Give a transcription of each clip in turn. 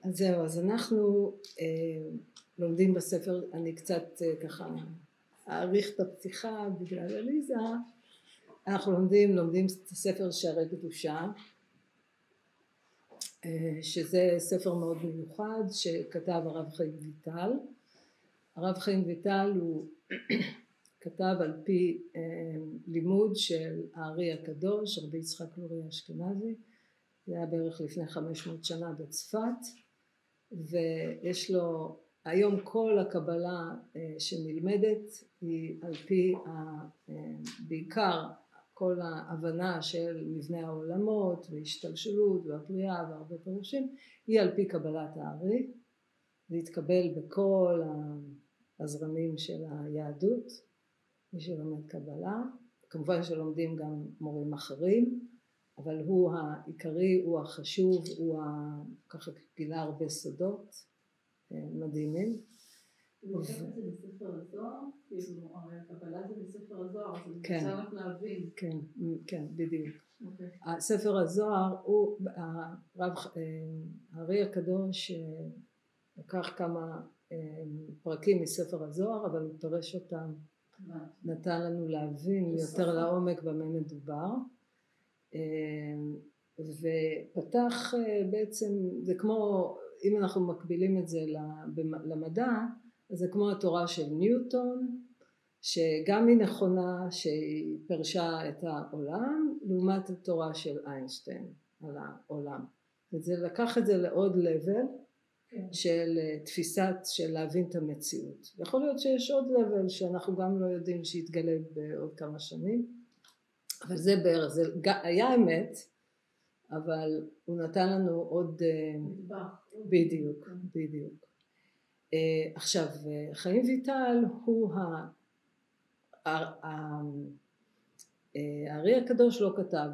אז זהו, אז אנחנו לומדים בספר, אני קצת ככה אעריך את הפתיחה בגלל אליזה, אנחנו לומדים את הספר שערי קדושה, שזה ספר מאוד מיוחד שכתב הרב חיים ויטל. הרב חיים ויטל הוא כתב על פי לימוד של הארי הקדוש, רבי יצחק לורי אשכנזי, זה היה בערך לפני 500 שנה בצפת, ויש לו היום כל הקבלה שנלמדת היא על פי בעיקר כל ההבנה של מבנה העולמות והשתלשלות והבריאה והרבה פירושים, היא על פי קבלת הארי. זה התקבל בכל הזרמים של היהדות, מי שלומד קבלה, כמובן שלומדים גם מורים אחרים, אבל הוא העיקרי, הוא החשוב, הוא ככה גילה הרבה סודות מדהימים. הוא לוקח את זה בספר הזוהר, כאילו הרי הקבלה זה בספר הזוהר, אז אני רוצה רק להבין. כן, כן, בדיוק. הספר הזוהר הוא, הארי הקדוש לקח כמה פרקים מספר הזוהר, אבל הוא פרש אותם, נתן לנו להבין יותר לעומק במה מדובר. ופתח בעצם, זה כמו, אם אנחנו מקבילים את זה למדע, אז זה כמו התורה של ניוטון, שגם היא נכונה שהיא פרשה את העולם, לעומת התורה של איינשטיין על העולם. וזה לקח את זה לעוד level של תפיסת, של להבין את המציאות. יכול להיות שיש עוד level שאנחנו גם לא יודעים שיתגלה בעוד כמה שנים, אבל זה בערך, זה היה אמת, אבל הוא נתן לנו עוד בדיוק, בדיוק. עכשיו, חיים ויטל הוא הארי הקדוש לא כתב,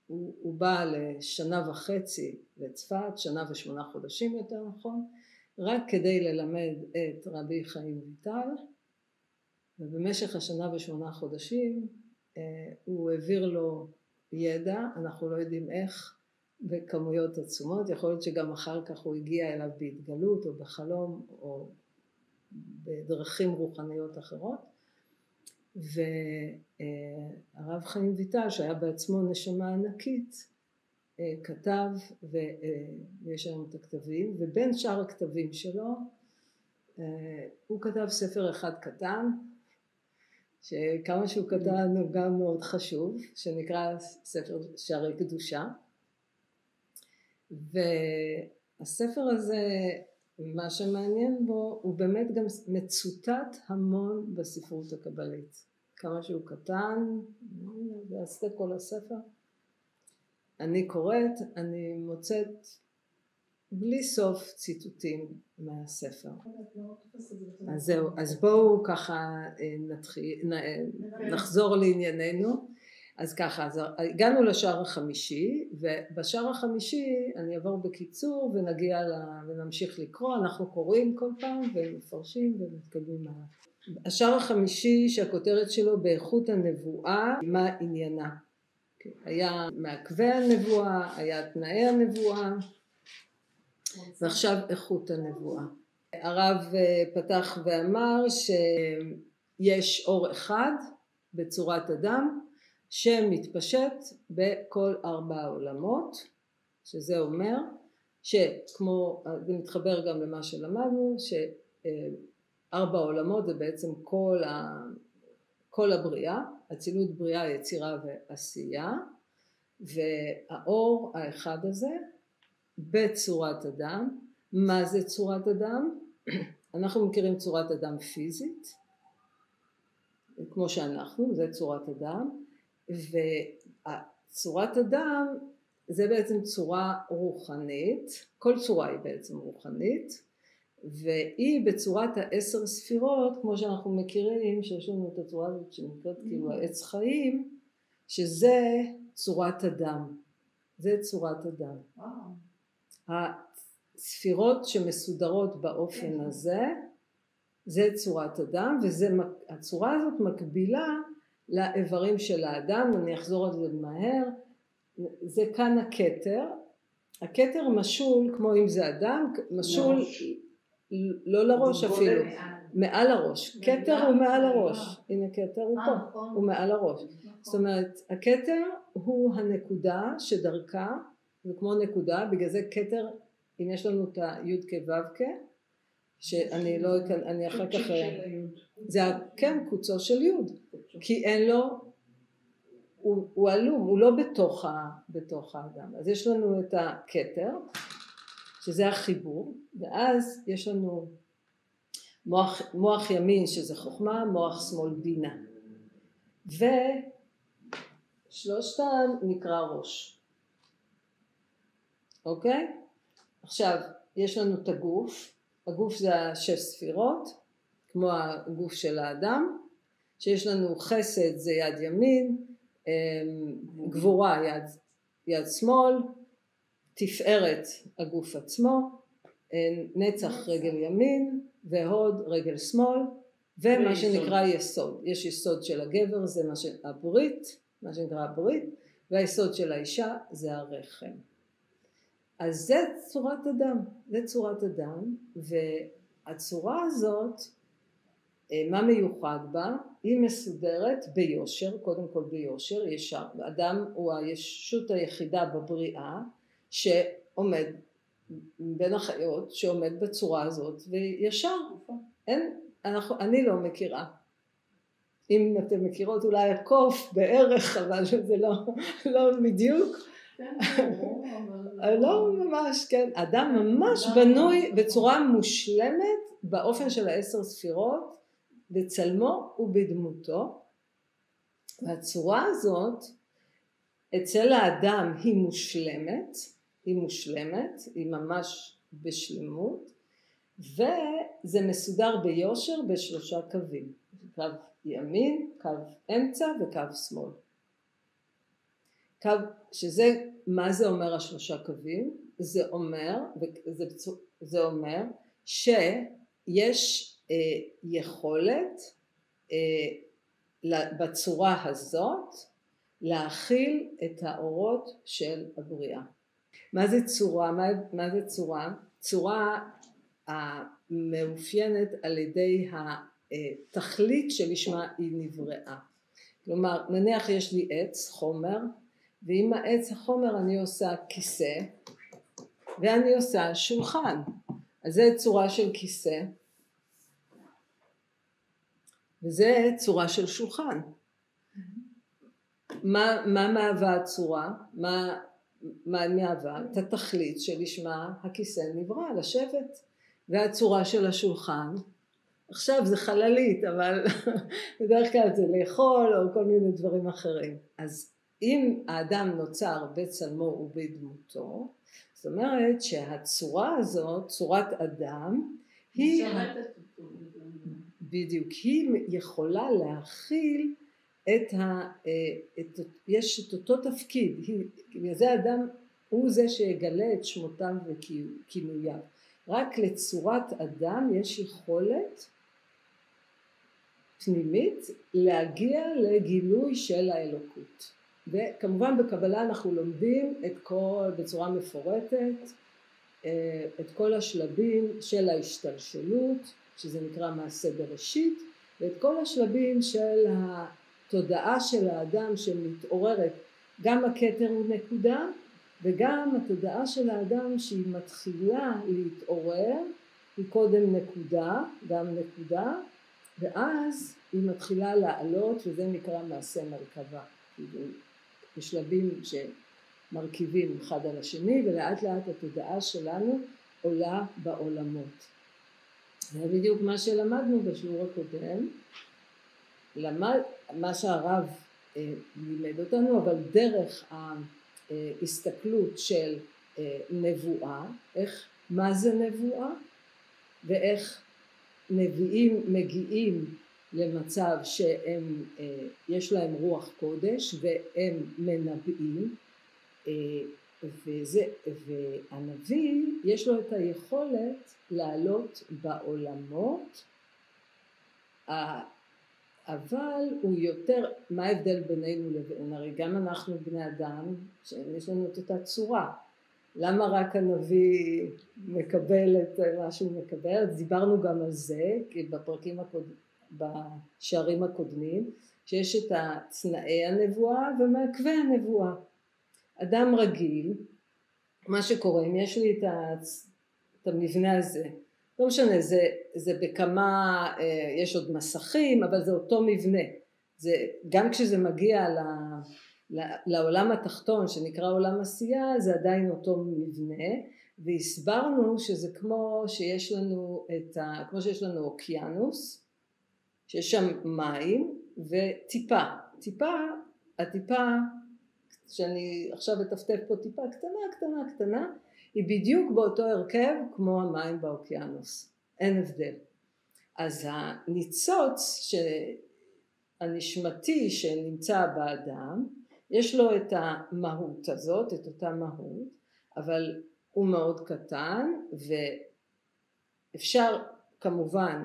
הוא בא לשנה וחצי לצפת, שנה ו8 חודשים יותר נכון, רק כדי ללמד את רבי חיים ויטל, ובמשך השנה ו8 חודשים הוא העביר לו ידע, אנחנו לא יודעים איך, בכמויות עצומות, יכול להיות שגם אחר כך הוא הגיע אליו בהתגלות או בחלום או בדרכים רוחניות אחרות. והרב חיים ויטל שהיה בעצמו נשמה ענקית כתב, ויש לנו את הכתבים, ובין שאר הכתבים שלו הוא כתב ספר אחד קטן, שכמה שהוא קטן הוא גם מאוד חשוב, שנקרא ספר שערי קדושה. והספר הזה, מה שמעניין בו, הוא באמת גם מצוטט המון בספרות הקבלית. כמה שהוא קטן, ועשתה כל הספר. אני קוראת, אני מוצאת בלי סוף ציטוטים מהספר. אז זהו, אז בואו ככה נחזור לענייננו. אז ככה, אז הגענו לשער החמישי, ובשער החמישי אני אעבור בקיצור ונגיע ונמשיך לקרוא, אנחנו קוראים כל פעם ומפרשים ומתקדמים הלאה. השער החמישי שהכותרת שלו באיכות הנבואה, מה עניינה? היה מעכבי הנבואה, היה תנאי הנבואה, ועכשיו איכות הנבואה. הרב פתח ואמר שיש אור אחד בצורת אדם, שמתפשט בכל 4 העולמות, שזה אומר שכמו, זה מתחבר גם למה שלמדנו, ש4 העולמות זה בעצם כל הבריאה, אצילות בריאה, יצירה ועשייה, והאור האחד הזה בצורת אדם. מה זה צורת אדם? אנחנו מכירים צורת אדם פיזית, כמו שאנחנו, זה צורת אדם, וצורת אדם זה בעצם צורה רוחנית, כל צורה היא בעצם רוחנית, והיא בצורת 10 ספירות, כמו שאנחנו מכירים, שיש לנו את הצורה הזאת שנקראת כאילו העץ חיים, שזה צורת אדם, זה צורת אדם. הספירות שמסודרות באופן הזה, זה צורת אדם, והצורה הזאת מקבילה לאיברים של האדם, אני אחזור על זה מהר, זה כאן הכתר. הכתר משול, כמו אם זה אדם, משול לא לראש אפילו, מעל הראש. כתר הוא מעל הראש. הנה כתר הוא פה, הוא מעל הראש. זאת אומרת, הכתר הוא הנקודה שדרכה, זה כמו נקודה, בגלל זה כתר, אם יש לנו את היוד כו' שאני לא, אני אחר כך, זה כן קוצו של יוד, כי אין לו, הוא עלום, הוא לא בתוך האדם. אז יש לנו את הכתר, שזה החיבור, ואז יש לנו מוח ימין שזה חוכמה, מוח שמאל בינה, ושלושתם נקרא ראש. אוקיי? עכשיו יש לנו את הגוף, הגוף זה 6 ספירות, כמו הגוף של האדם, שיש לנו חסד זה יד ימין, גבורה יד שמאל, תפארת הגוף עצמו, נצח רגל ימין והוד רגל שמאל, ומה שנקרא יסוד. יש יסוד של הגבר זה הברית, מה שנקרא הברית, והיסוד של האישה זה הרחם. אז זה צורת אדם, זה צורת אדם, והצורה הזאת, מה מיוחד בה? היא מסודרת ביושר, קודם כל ביושר, ישר. אדם הוא הישות היחידה בבריאה שעומד בין החיות, שעומד בצורה הזאת וישר. אני לא מכירה. אם אתם מכירות אולי הקוף בערך, אבל זה לא בדיוק. לא ממש, כן. אדם ממש בנוי בצורה מושלמת באופן של 10 ספירות, בצלמו ובדמותו. והצורה הזאת אצל האדם היא מושלמת, היא ממש בשלמות, וזה מסודר ביושר ב3 קווים, קו ימין, קו אמצע וקו שמאל. קו, שזה, מה זה אומר 3 קווים? זה אומר שיש יכולת בצורה הזאת להכיל את האורות של הבריאה. מה זה צורה? מה זה צורה? צורה המאופיינת על ידי התכלית שלשמה היא נבראה. כלומר, נניח יש לי עץ, חומר, ועם העץ החומר אני עושה כיסא, ואני עושה שולחן. אז זה צורה של כיסא, וזה צורה של שולחן. מה מהווה הצורה? מה מהווה? את התכלית שלשמה הכיסא נברא, לשבת. והצורה של השולחן, עכשיו זה חללית, אבל בדרך כלל זה לאכול או כל מיני דברים אחרים. אז אם האדם נוצר בצלמו ובדמותו, זאת אומרת שהצורה הזאת, צורת אדם, היא בדיוק, היא יכולה להכיל יש את אותו תפקיד, זה אדם הוא זה שיגלה את שמותיו וכינוייו. רק לצורת אדם יש יכולת פנימית להגיע לגילוי של האלוקות. וכמובן בקבלה אנחנו לומדים בצורה מפורטת את כל השלבים של ההשתלשלות, שזה נקרא מעשה בראשית, ואת כל השלבים של התודעה של האדם שמתעוררת, גם הכתר הוא נקודה, וגם התודעה של האדם שהיא מתחילה להתעורר, היא קודם נקודה, גם נקודה, ואז היא מתחילה לעלות, וזה נקרא מעשה מרכבה. בשלבים שמרכיבים אחד על השני, ולאט לאט התודעה שלנו עולה בעולמות. זה בדיוק מה שלמדנו בשיעור הקודם, מה שהרב לימד אותנו, אבל דרך ההסתכלות של נבואה, מה זה נבואה, ואיך נביאים מגיעים למצב שהם יש להם רוח קודש והם מנבאים, והנביא יש לו את היכולת לעלות בעולמות אבל הוא יותר, מה ההבדל בינינו לבין, הרי גם אנחנו בני אדם, שיש לנו את אותה צורה, למה רק הנביא מקבל את מה שהוא מקבל? אז דיברנו גם על זה, כי בשערים הקודמים, שיש את צנאי הנבואה ומעכבי הנבואה. אדם רגיל, מה שקורה, אם יש לי את המבנה הזה, לא משנה, זה בכמה, יש עוד מסכים, אבל זה אותו מבנה. גם כשזה מגיע לעולם התחתון שנקרא עולם עשייה, זה עדיין אותו מבנה, והסברנו שזה כמו שיש לנו כמו שיש לנו אוקיינוס, שיש שם מים וטיפה. הטיפה שאני עכשיו אטפטף פה טיפה קטנה, היא בדיוק באותו הרכב כמו המים באוקיינוס, אין הבדל. אז הניצוץ הנשמתי שנמצא באדם, יש לו את המהות הזאת, את אותה מהות, אבל הוא מאוד קטן, ואפשר כמובן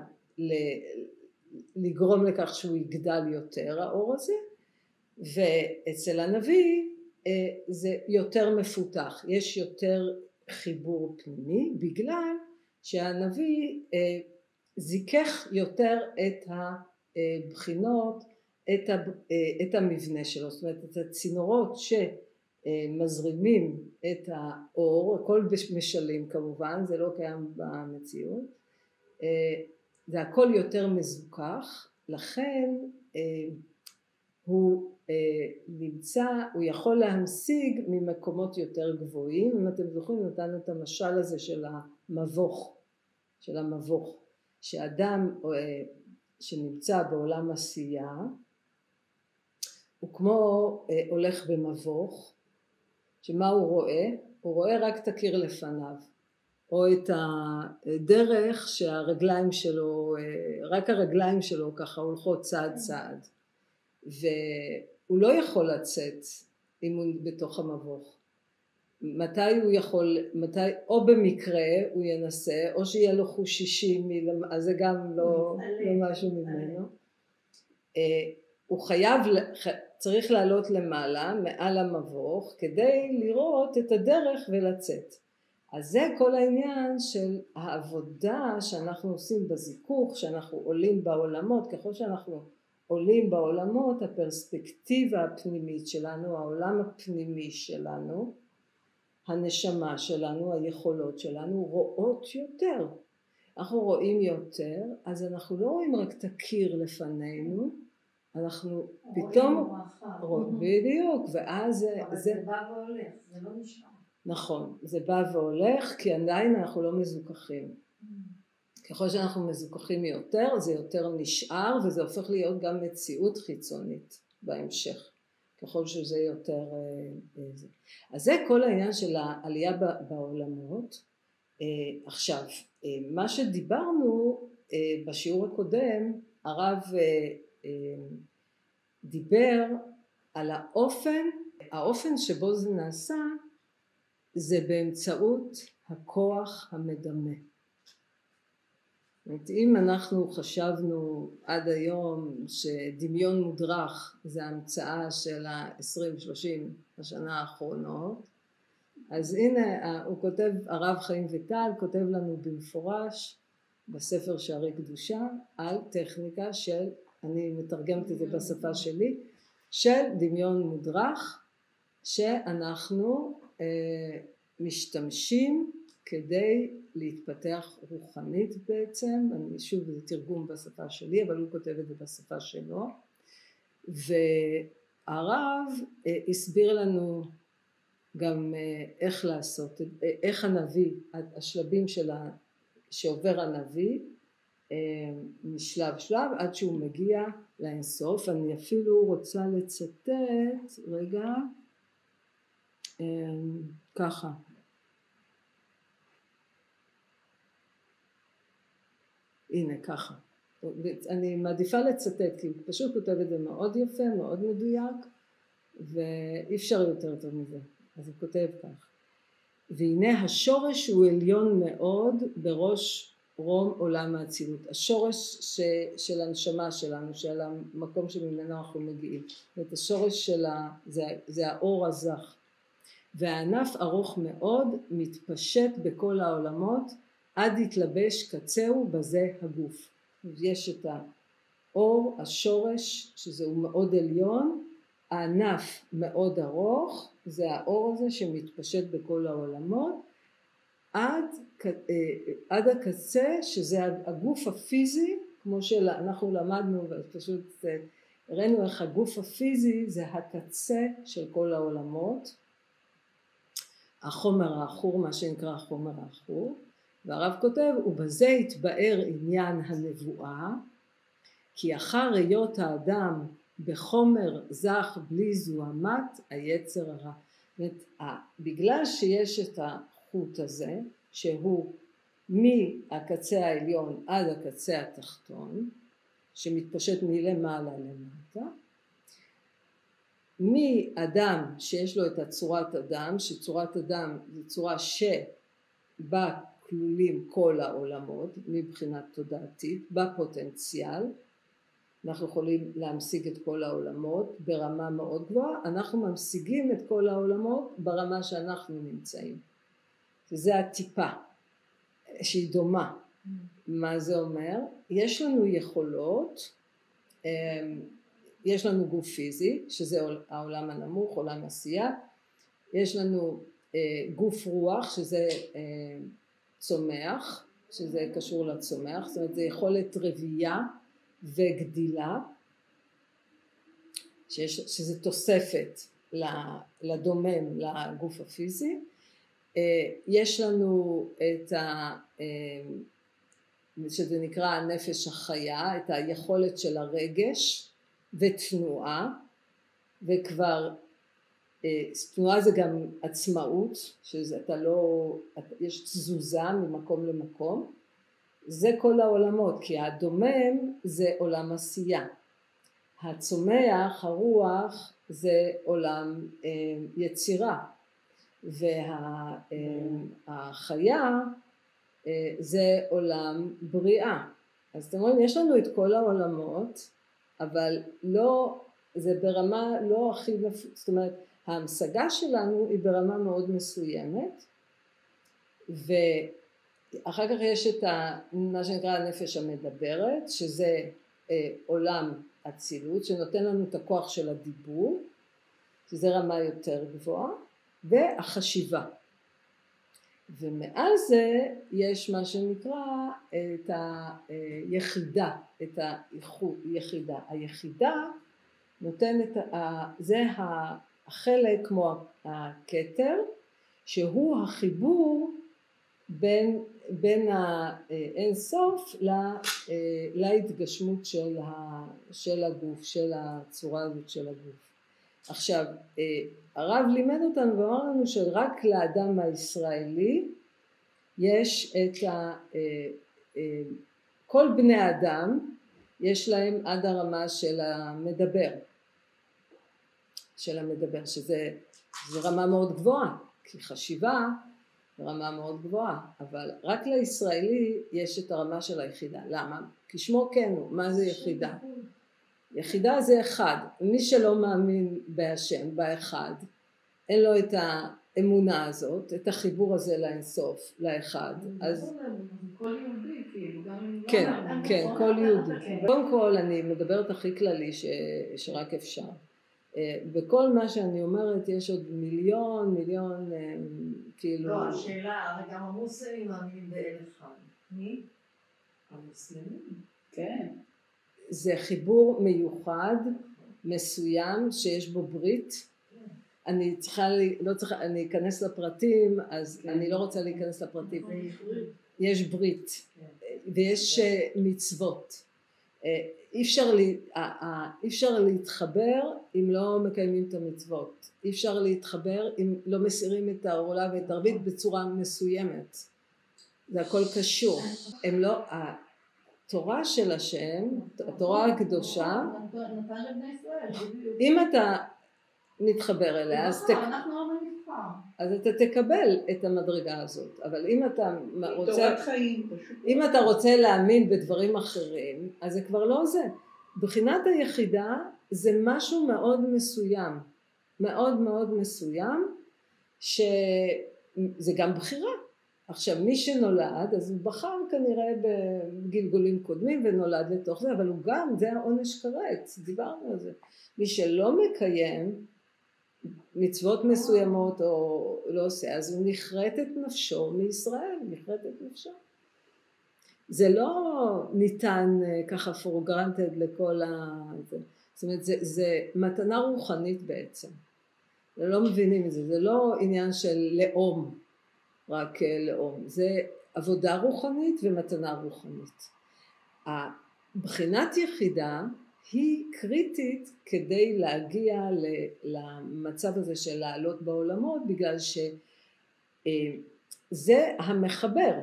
לגרום לכך שהוא יגדל יותר, האור הזה, ואצל הנביא זה יותר מפותח, יש יותר חיבור פנימי, בגלל שהנביא זיכך יותר את הבחינות, את המבנה שלו, זאת אומרת את הצינורות שמזרימים את האור, הכל משלים כמובן, זה לא קיים במציאות, זה הכל יותר מזוכח, לכן הוא הוא יכול להמשיג ממקומות יותר גבוהים. אם אתם זוכרים, נתנו את המשל הזה של המבוך, שאדם שנמצא בעולם עשייה הוא כמו הולך במבוך, שמה הוא רואה? הוא רואה רק את הקיר לפניו, או את הדרך שהרגליים שלו, רק הרגליים שלו ככה הולכות צעד צעד, והוא לא יכול לצאת אם הוא בתוך המבוך. מתי הוא יכול, או במקרה הוא ינסה, או שיהיה לו חושישי, אז זה גם לא משהו ממנו. הוא צריך לעלות למעלה, מעל המבוך, כדי לראות את הדרך ולצאת. אז זה כל העניין של העבודה שאנחנו עושים בזיכוך, שאנחנו עולים בעולמות. ככל שאנחנו עולים בעולמות, הפרספקטיבה הפנימית שלנו, העולם הפנימי שלנו, הנשמה שלנו, היכולות שלנו רואות יותר. אנחנו רואים יותר, אז אנחנו לא רואים רק את הקיר לפנינו, אנחנו פתאום רואים בדיוק, ואז זה בא והולך, זה לא נשאר. נכון, זה בא והולך, כי עדיין אנחנו לא מזוכחים. ככל שאנחנו מזוכחים יותר, זה יותר נשאר, וזה הופך להיות גם מציאות חיצונית בהמשך, ככל שזה יותר זה. אז זה כל העניין של העלייה בעולמות. עכשיו, מה שדיברנו בשיעור הקודם, הרב דיבר על האופן שבו זה נעשה, זה באמצעות הכוח המדמה. אם אנחנו חשבנו עד היום שדמיון מודרך זה המצאה של ה-20-30 השנה האחרונות, אז הנה הוא כותב, הרב חיים ויטל כותב לנו במפורש בספר שערי קדושה על טכניקה של, אני מתרגמת את זה בשפה שלי, של דמיון מודרך, שאנחנו משתמשים כדי להתפתח רוחנית בעצם. אני שוב, זה תרגום בשפה שלי, אבל הוא כותב את זה בשפה שלו. והרב הסביר לנו גם איך לעשות, איך הנביא, השלבים שעובר הנביא, משלב שלב עד שהוא מגיע לאינסוף. אני אפילו רוצה לצטט רגע ככה, הנה ככה, אני מעדיפה לצטט כי הוא פשוט כותב את זה מאוד יפה, מאוד מדויק, ואי אפשר יותר טוב מזה. אז הוא כותב כך: והנה השורש הוא עליון מאוד בראש רום עולם האצילות, השורש של הנשמה שלנו, של המקום שממנו אנחנו מגיעים. את השורש שלה זה האור הזך, והענף ארוך מאוד מתפשט בכל העולמות עד יתלבש קצהו בזה הגוף. יש את האור, השורש, שזהו מאוד עליון, הענף מאוד ארוך, זה האור הזה שמתפשט בכל העולמות, עד הקצה, שזה הגוף הפיזי, כמו שאנחנו למדנו, ופשוט ראינו איך הגוף הפיזי זה הקצה של כל העולמות, החומר האחור, מה שנקרא החומר האחור, והרב כותב, ובזה התבאר עניין הנבואה, כי אחר היות האדם בחומר זך בלי זוהמת היצר הרע. בגלל שיש את החוט הזה, שהוא מהקצה העליון עד הקצה התחתון, שמתפשט מלמעלה למטה, מאדם שיש לו את הצורת אדם, שצורת אדם זו צורה שבה כלולים כל העולמות מבחינת תודעתית, בפוטנציאל, אנחנו יכולים להמשיג את כל העולמות ברמה מאוד גבוהה, אנחנו ממשיגים את כל העולמות ברמה שאנחנו נמצאים. זה הטיפה שהיא דומה. מה זה אומר? יש לנו יכולות, יש לנו גוף פיזי, שזה העולם הנמוך, עולם עשייה, יש לנו גוף רוח, שזה צומח, שזה קשור לצומח, זאת אומרת זה יכולת רבייה וגדילה, שזה תוספת לדומם לגוף הפיזי. יש לנו את שזה נקרא הנפש החיה, את היכולת של הרגש ותנועה, וכבר תנועה זה גם עצמאות, שאתה לא, יש תזוזה ממקום למקום, זה כל העולמות, כי הדומם זה עולם עשייה, הצומח, הרוח זה עולם יצירה, והחיה זה עולם בריאה. אז אתם רואים, יש לנו את כל העולמות, אבל לא, זה ברמה לא הכי, זאת אומרת, ההמשגה שלנו היא ברמה מאוד מסוימת, ואחר כך יש את מה שנקרא הנפש המדברת, שזה עולם אצילות, שנותן לנו את הכוח של הדיבור, שזה רמה יותר גבוהה, והחשיבה. ומעל זה יש מה שנקרא את היחידה, את היחידה. היחידה נותנת, זה החלק כמו הכתר, שהוא החיבור בין האין סוף להתגשמות של הגוף, של הצורה הזאת של הגוף. עכשיו, הרב לימד אותנו ואמר לנו שרק לאדם הישראלי יש את כל בני האדם יש להם עד הרמה של המדבר, שזה רמה מאוד גבוהה, כי חשיבה זה רמה מאוד גבוהה, אבל רק לישראלי יש את הרמה של היחידה. למה? כי שמו כן הוא, מה זה יחידה? יחידה זה אחד, מי שלא מאמין בהשם, באחד, אין לו את האמונה הזאת, את החיבור הזה לאינסוף, לאחד. אז כל יהודי, כאילו, גם כן, כן, כל יהודי. קודם כל אני מדברת הכי כללי שרק אפשר. בכל מה שאני אומרת יש עוד מיליון, כאילו... לא, השאלה, הרי גם המוסלמים מאמינים באל אחד. מי? המוסלמים? כן. זה חיבור מיוחד, מסוים, שיש בו ברית. אני אני אכנס לפרטים, אז אני לא רוצה להיכנס לפרטים. יש ברית, ויש מצוות. אי אפשר להתחבר אם לא מקיימים את המצוות. אי אפשר להתחבר אם לא מסירים את העורלה ואת הרבית בצורה מסוימת. זה הכל קשור. הם לא... התורה של השם, התורה הקדושה, נתן לבני ישראל, אם אתה מתחבר אליה, אז אנחנו לא אומרים אז אתה תקבל את המדרגה הזאת. אבל אם אתה רוצה, תורת חיים, אם אתה רוצה להאמין בדברים אחרים, אז זה כבר לא זה. בחינת היחידה זה משהו מאוד מסוים, מאוד מאוד מסוים, שזה גם בחירה. עכשיו מי שנולד, אז הוא בחר כנראה בגלגולים קודמים ונולד לתוך זה, אבל הוא גם, זה העונש כרת, דיברנו על זה. מי שלא מקיים מצוות מסוימות או לא עושה, אז הוא נחרט את נפשו מישראל, נחרט את נפשו. זה לא ניתן ככה for granted לכל זאת אומרת, זה מתנה רוחנית בעצם. לא מבינים את זה, זה לא עניין של לאום, רק לאום. זה עבודה רוחנית ומתנה רוחנית. הבחינת יחידה היא קריטית כדי להגיע למצב הזה של לעלות בעולמות, בגלל שזה המחבר,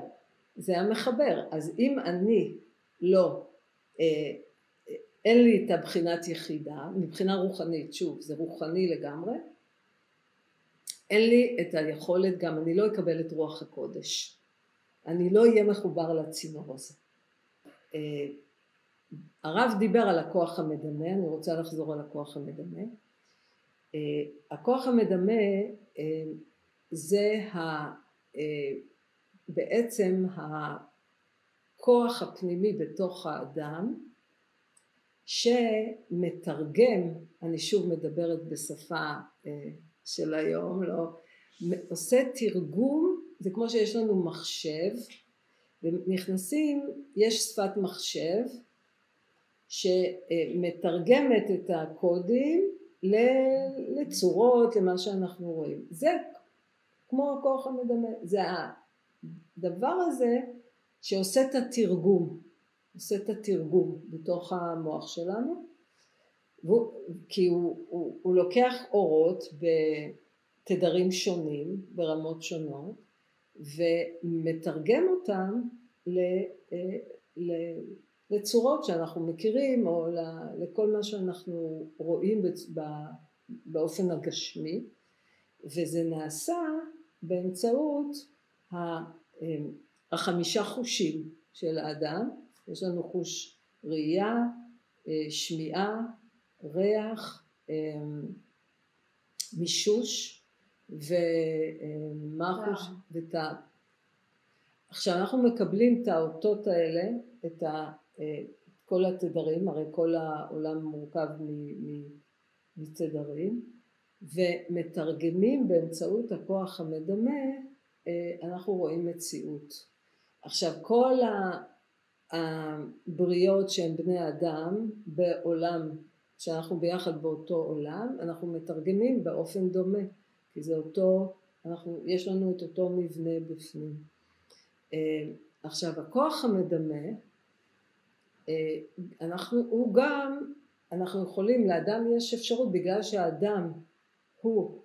זה המחבר. אז אם אני לא, אין לי את הבחינת יחידה, מבחינה רוחנית, שוב, זה רוחני לגמרי, אין לי את היכולת, גם אני לא אקבל את רוח הקודש. אני לא אהיה מחובר לצינור הזה. הרב דיבר על הכוח המדמה, אני רוצה לחזור על הכוח המדמה. הכוח המדמה זה בעצם הכוח הפנימי בתוך האדם, שמתרגם, אני שוב מדברת בשפה של היום, לא, עושה תרגום, זה כמו שיש לנו מחשב, ונכנסים, יש שפת מחשב, שמתרגמת את הקודים לצורות, למה שאנחנו רואים. זה כמו הכוח המדמה, זה הדבר הזה שעושה את התרגום, עושה את התרגום בתוך המוח שלנו, כי הוא לוקח אורות בתדרים שונים, ברמות שונות, ומתרגם אותם לצורות שאנחנו מכירים, או לכל מה שאנחנו רואים באופן הגשמי, וזה נעשה באמצעות החמישה חושים של האדם. יש לנו חוש ראייה, שמיעה, ריח, מישוש ומחוש וטעם. עכשיו אנחנו מקבלים את האותות האלה, את כל התדרים, הרי כל העולם מורכב מתדרים, ומתרגמים באמצעות הכוח המדמה, אנחנו רואים מציאות. עכשיו כל הבריות שהן בני אדם בעולם, שאנחנו ביחד באותו עולם, אנחנו מתרגמים באופן דומה, כי זה אותו, יש לנו את אותו מבנה בפנים. עכשיו הכוח המדמה, אנחנו יכולים, לאדם יש אפשרות, בגלל שהאדם הוא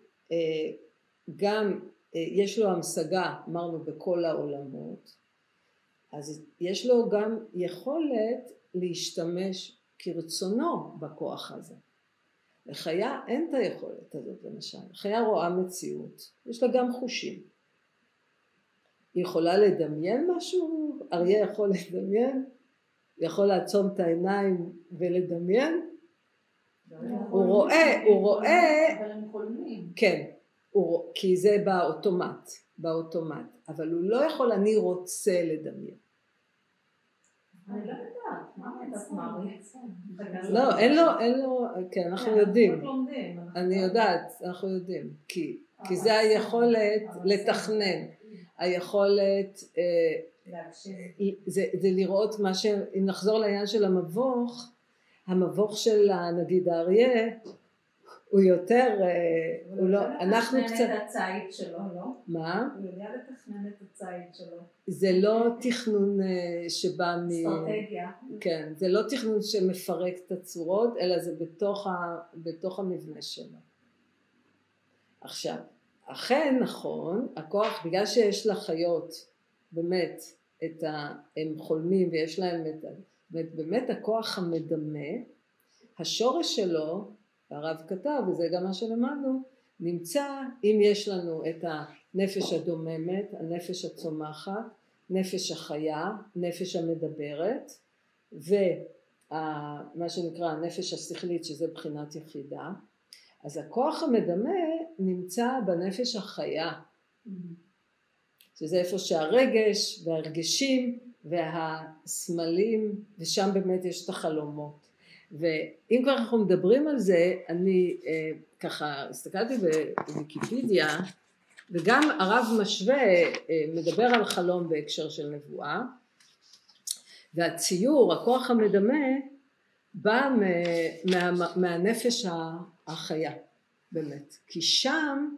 גם, יש לו המשגה, אמרנו, בכל העולמות, אז יש לו גם יכולת להשתמש כרצונו בכוח הזה. לחיה אין את היכולת הזאת למשל, חיה רואה מציאות, יש לה גם חושים. היא יכולה לדמיין משהו, אריה יכול לדמיין, יכול לעצום את העיניים ולדמיין, הוא רואה, אבל הם חולמים. כן, כי זה באוטומט, אבל הוא לא יכול, אני רוצה לדמיין. אני לא יודעת, מה לא, אין לו, כן, אנחנו יודעים, אני יודעת, אנחנו יודעים, כי זה היכולת לתכנן, היכולת, זה לראות מה אם נחזור לעניין של המבוך של נגיד האריה, הוא יותר, הוא לא, אנחנו קצת... הוא יודע לתכנן את הציד שלו, לא? מה? הוא יודע לתכנן את הציד שלו. זה לא תכנון שבא אסטרטגיה. כן, זה לא תכנון שמפרק את הצורות, אלא זה בתוך המבנה שלו. עכשיו, אכן נכון, הכוח, בגלל שיש לחיות באמת, הם חולמים ויש להם באמת הכוח המדמה, השורש שלו, הרב כתב, וזה גם מה שלמדנו, נמצא אם יש לנו את הנפש הדוממת, הנפש הצומחת, נפש החיה, נפש המדברת, ומה שנקרא הנפש השכלית שזה בחינת יחידה. אז הכוח המדמה נמצא בנפש החיה, שזה איפה שהרגש והרגשים והסמלים, ושם באמת יש את החלומות. ואם כבר אנחנו מדברים על זה, אני ככה הסתכלתי בוויקיפדיה, וגם הרב משווה מדבר על חלום בהקשר של נבואה, והציור, הכוח המדמה, בא מהנפש החיה, באמת. כי שם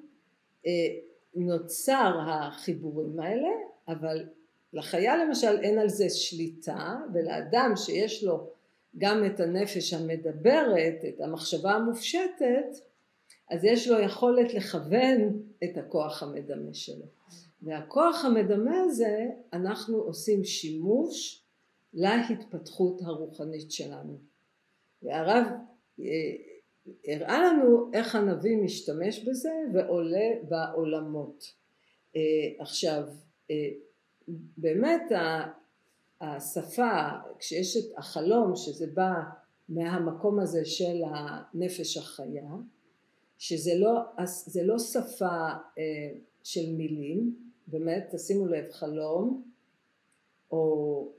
נוצר החיבורים האלה, אבל לחיה למשל אין על זה שליטה, ולאדם שיש לו גם את הנפש המדברת, את המחשבה המופשטת, אז יש לו יכולת לכוון את הכוח המדמה שלו. והכוח המדמה הזה אנחנו עושים שימוש להתפתחות הרוחנית שלנו. והרב הראה לנו איך הנביא משתמש בזה ועולה בעולמות. עכשיו, באמת השפה, כשיש את החלום שזה בא מהמקום הזה של הנפש החיה, שזה לא שפה של מילים, באמת תשימו לב חלום או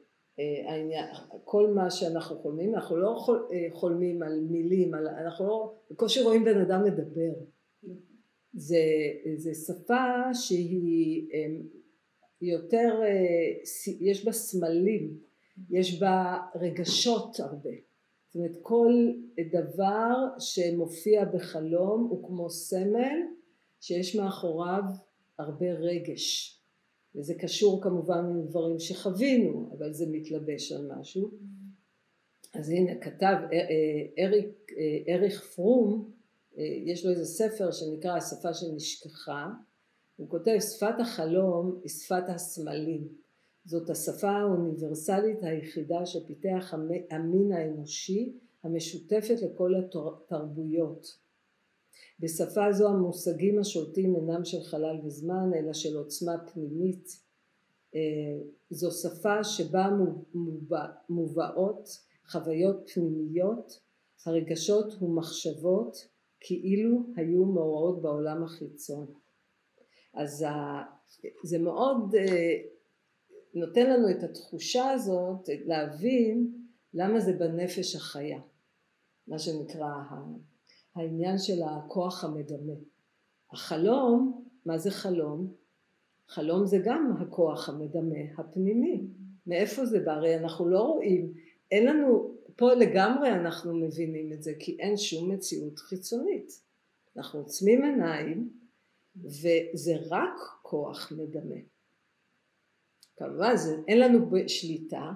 כל מה שאנחנו חולמים, אנחנו לא חולמים על מילים, אנחנו לא, בקושי רואים בן אדם מדבר. זה שפה שהיא יותר, יש בה סמלים, יש בה רגשות הרבה. זאת אומרת כל דבר שמופיע בחלום הוא כמו סמל שיש מאחוריו הרבה רגש. וזה קשור כמובן עם דברים שחווינו, אבל זה מתלבש על משהו. אז הנה כתב אריך פרום, יש לו איזה ספר שנקרא השפה שנשכחה, הוא כותב שפת החלום היא שפת הסמלים, זאת השפה האוניברסלית היחידה שפיתח המין האנושי המשותפת לכל התרבויות. בשפה זו המושגים השולטים אינם של חלל וזמן אלא של עוצמה פנימית. זו שפה שבה מובאות חוויות פנימיות, הרגשות ומחשבות כאילו היו מאורעות בעולם החיצון. אז זה מאוד נותן לנו את התחושה הזאת להבין למה זה בנפש החיה, מה שנקרא העניין של הכוח המדמה. החלום, מה זה חלום? חלום זה גם הכוח המדמה הפנימי. מאיפה זה בא? הרי אנחנו לא רואים, אין לנו, פה לגמרי אנחנו מבינים את זה, כי אין שום מציאות חיצונית. אנחנו עוצמים עיניים, וזה רק כוח מדמה. כמובן, אין לנו שליטה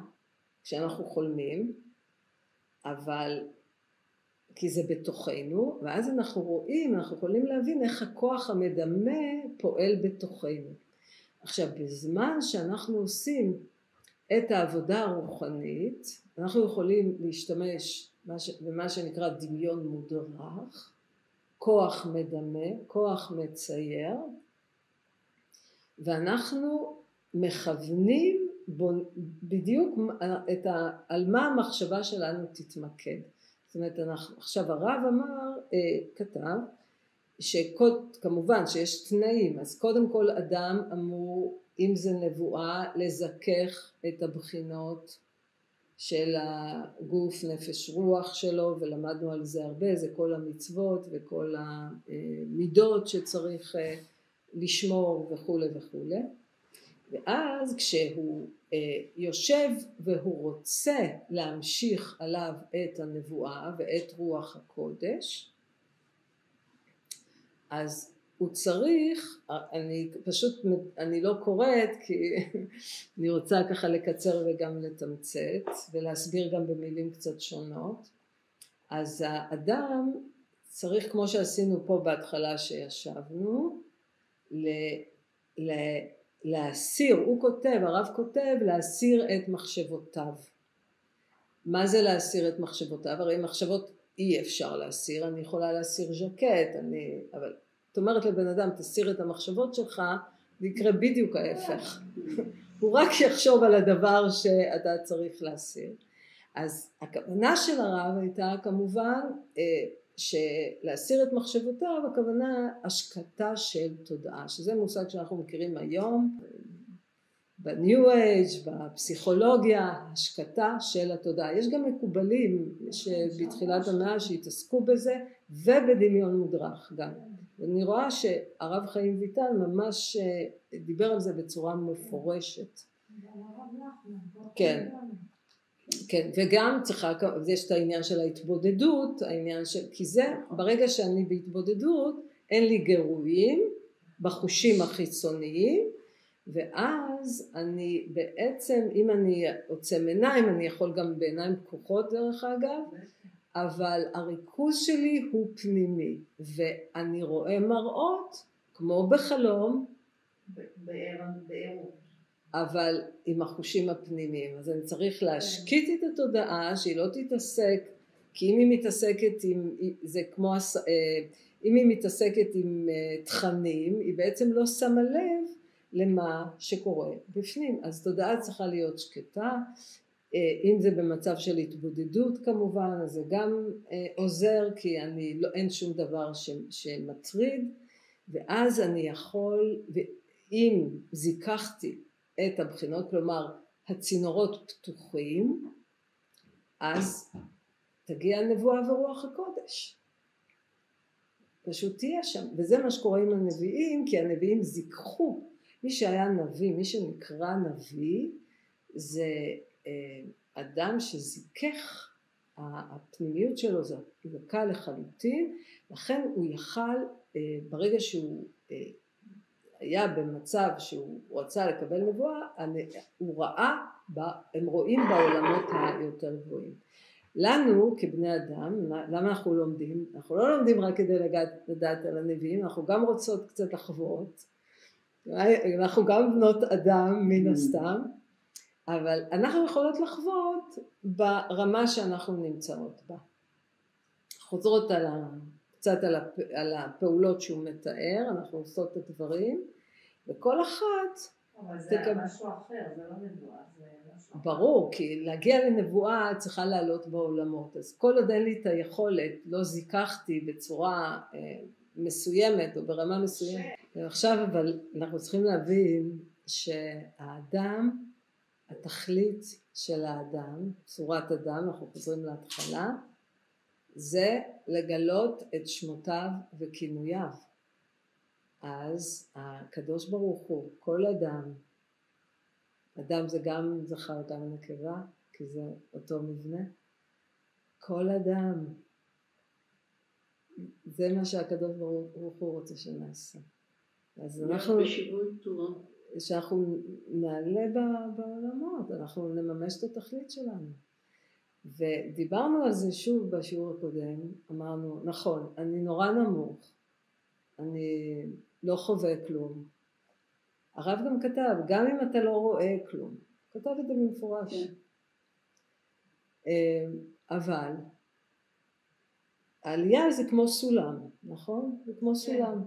כשאנחנו חולמים, אבל כי זה בתוכנו, ואז אנחנו רואים, אנחנו יכולים להבין איך הכוח המדמה פועל בתוכנו. עכשיו, בזמן שאנחנו עושים את העבודה הרוחנית, אנחנו יכולים להשתמש במה שנקרא דמיון מודרך, כוח מדמה, כוח מצייר, ואנחנו מכוונים בדיוק על מה המחשבה שלנו תתמקד. זאת אומרת, עכשיו הרב אמר, כתב, שכמובן שיש תנאים, אז קודם כל אדם אמור, אם זה נבואה, לזכך את הבחינות של הגוף, נפש, רוח שלו, ולמדנו על זה הרבה, זה כל המצוות וכל המידות שצריך לשמור וכו' וכו'. ואז כשהוא יושב והוא רוצה להמשיך עליו את הנבואה ואת רוח הקודש, אז הוא צריך, אני לא קוראת כי אני רוצה ככה לקצר וגם לתמצת ולהסביר גם במילים קצת שונות. אז האדם צריך, כמו שעשינו פה בהתחלה שישבנו, להסיר, הוא כותב, הרב כותב, להסיר את מחשבותיו. מה זה להסיר את מחשבותיו? הרי מחשבות אי אפשר להסיר, אני יכולה להסיר ז'קט, אבל את אומרת לבן אדם תסיר את המחשבות שלך, זה יקרה בדיוק ההפך. הוא רק יחשוב על הדבר שאתה צריך להסיר. אז הכוונה של הרב הייתה כמובן שלהסיר את מחשבותיו, הכוונה השקטה של תודעה, שזה מושג שאנחנו מכירים היום בניו אייג', בפסיכולוגיה, השקטה של התודעה. יש גם מקובלים שבתחילת המאה שהתעסקו בזה, ובדמיון מודרך גם. ואני רואה שהרב חיים ויטל ממש דיבר על זה בצורה מפורשת. כן. כן, וגם צריכה, יש את העניין של ההתבודדות, העניין של, כי זה, ברגע שאני בהתבודדות, אין לי גירויים בחושים החיצוניים, ואז אני בעצם, אם אני עוצם עיניים, אני יכול גם בעיניים פקוחות דרך אגב, אבל הריכוז שלי הוא פנימי, ואני רואה מראות, כמו בחלום, בעירום. אבל עם החושים הפנימיים. אז אני צריך להשקיט את התודעה שהיא לא תתעסק, כי אם היא מתעסקת עם, זה כמו, אם היא מתעסקת עם תכנים, היא בעצם לא שמה לב למה שקורה בפנים. אז תודעה צריכה להיות שקטה, אם זה במצב של התבודדות כמובן, אז זה גם עוזר, כי אין שום דבר שמטריד, ואז אני יכול, ואם זיככתי את הבחינות, כלומר הצינורות פתוחים, אז תגיע הנבואה ורוח הקודש. פשוט תהיה שם, וזה מה שקורה עם הנביאים, כי הנביאים זיככו. מי שהיה נביא, מי שנקרא נביא, זה אדם שזיכך, הפנימיות שלו זה דקה לחלוטין, לכן הוא יכל, ברגע שהוא היה במצב שהוא רצה לקבל נבואה, הוא ראה, הם רואים בעולמות היותר גבוהים. לנו כבני אדם, למה אנחנו לומדים? אנחנו לא לומדים רק כדי לדעת על הנביאים, אנחנו גם רוצות קצת לחוות, אנחנו גם בנות אדם מן הסתם, אבל אנחנו יכולות לחוות ברמה שאנחנו נמצאות בה. חוזרות קצת על הפעולות שהוא מתאר, אנחנו עושות את הדברים, וכל אחת... אבל זה משהו אחר, זה לא נבואה, זה משהו אחר. ברור, כי להגיע לנבואה צריכה לעלות בעולמות, אז כל עוד אין לי את היכולת, לא זיככתי בצורה מסוימת או ברמה מסוימת. ועכשיו אבל אנחנו צריכים להבין שהאדם, התכלית של האדם, צורת אדם, אנחנו חוזרים להתחלה, זה לגלות את שמותיו וכינוייו. אז הקדוש ברוך הוא, כל אדם, אדם זה גם זכר גם נקבה, כי זה אותו מבנה, כל אדם, זה מה שהקדוש ברוך הוא רוצה שנעשה. אז אנחנו, שאנחנו נעלה בעולמות, אנחנו נממש את התכלית שלנו. ודיברנו על זה שוב בשיעור הקודם, אמרנו, נכון, אני נורא נמוך, אני לא חווה כלום. הרב גם כתב, גם אם אתה לא רואה כלום, כתב את זה במפורש. אבל העלייה זה כמו סולם, נכון? זה כמו סולם.